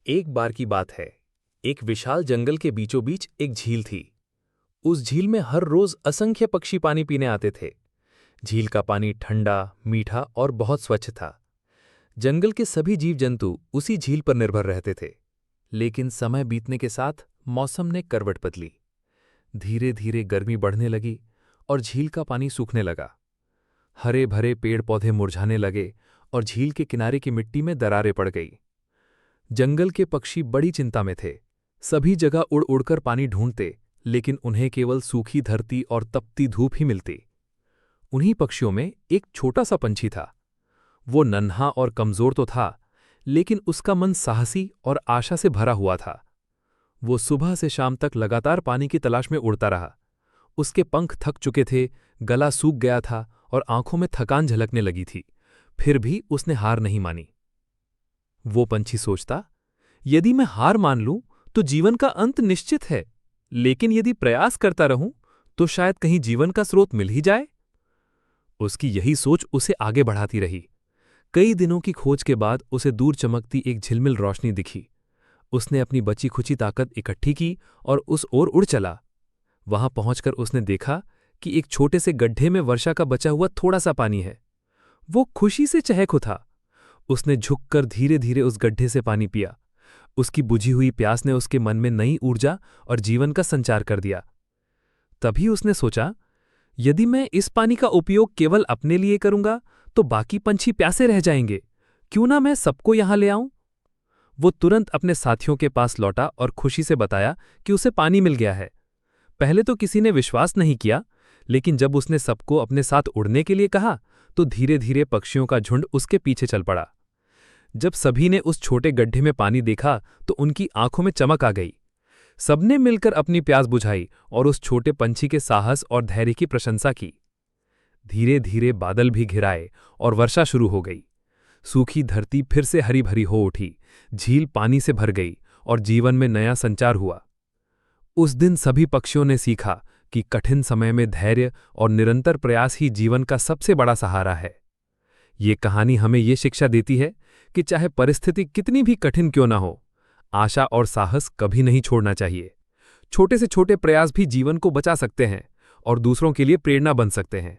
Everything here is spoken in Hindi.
एक बार की बात है। एक विशाल जंगल के बीचों बीच एक झील थी। उस झील में हर रोज असंख्य पक्षी पानी पीने आते थे। झील का पानी ठंडा, मीठा और बहुत स्वच्छ था। जंगल के सभी जीव जंतु उसी झील पर निर्भर रहते थे। लेकिन समय बीतने के साथ मौसम ने करवट बदली। धीरे धीरे गर्मी बढ़ने लगी और झील का पानी सूखने लगा। हरे भरे पेड़ पौधे मुरझाने लगे और झील के किनारे की मिट्टी में दरारें पड़ गई। जंगल के पक्षी बड़ी चिंता में थे। सभी जगह उड़ उड़कर पानी ढूंढते, लेकिन उन्हें केवल सूखी धरती और तपती धूप ही मिलती। उन्हीं पक्षियों में एक छोटा सा पंछी था। वो नन्हा और कमजोर तो था, लेकिन उसका मन साहसी और आशा से भरा हुआ था। वो सुबह से शाम तक लगातार पानी की तलाश में उड़ता रहा। उसके पंख थक चुके थे, गला सूख गया था और आंखों में थकान झलकने लगी थी। फिर भी उसने हार नहीं मानी। वो पंछी सोचता, यदि मैं हार मान लूं तो जीवन का अंत निश्चित है, लेकिन यदि प्रयास करता रहूं तो शायद कहीं जीवन का स्रोत मिल ही जाए। उसकी यही सोच उसे आगे बढ़ाती रही। कई दिनों की खोज के बाद उसे दूर चमकती एक झिलमिल रोशनी दिखी। उसने अपनी बची खुची ताकत इकट्ठी की और उस ओर उड़ चला। वहां पहुंचकर उसने देखा कि एक छोटे से गड्ढे में वर्षा का बचा हुआ थोड़ा सा पानी है। वो खुशी से चहक उठा। उसने झुककर धीरे धीरे उस गड्ढे से पानी पिया। उसकी बुझी हुई प्यास ने उसके मन में नई ऊर्जा और जीवन का संचार कर दिया। तभी उसने सोचा, यदि मैं इस पानी का उपयोग केवल अपने लिए करूंगा तो बाकी पंछी प्यासे रह जाएंगे। क्यों ना मैं सबको यहां ले आऊं? वो तुरंत अपने साथियों के पास लौटा और खुशी से बताया कि उसे पानी मिल गया है। पहले तो किसी ने विश्वास नहीं किया, लेकिन जब उसने सबको अपने साथ उड़ने के लिए कहा तो धीरे धीरे पक्षियों का झुंड उसके पीछे चल पड़ा। जब सभी ने उस छोटे गड्ढे में पानी देखा तो उनकी आंखों में चमक आ गई। सबने मिलकर अपनी प्यास बुझाई और उस छोटे पंछी के साहस और धैर्य की प्रशंसा की। धीरे धीरे बादल भी घिराए और वर्षा शुरू हो गई। सूखी धरती फिर से हरी भरी हो उठी, झील पानी से भर गई और जीवन में नया संचार हुआ। उस दिन सभी पक्षियों ने सीखा कि कठिन समय में धैर्य और निरंतर प्रयास ही जीवन का सबसे बड़ा सहारा है। ये कहानी हमें ये शिक्षा देती है कि चाहे परिस्थिति कितनी भी कठिन क्यों ना हो, आशा और साहस कभी नहीं छोड़ना चाहिए। छोटे से छोटे प्रयास भी जीवन को बचा सकते हैं और दूसरों के लिए प्रेरणा बन सकते हैं।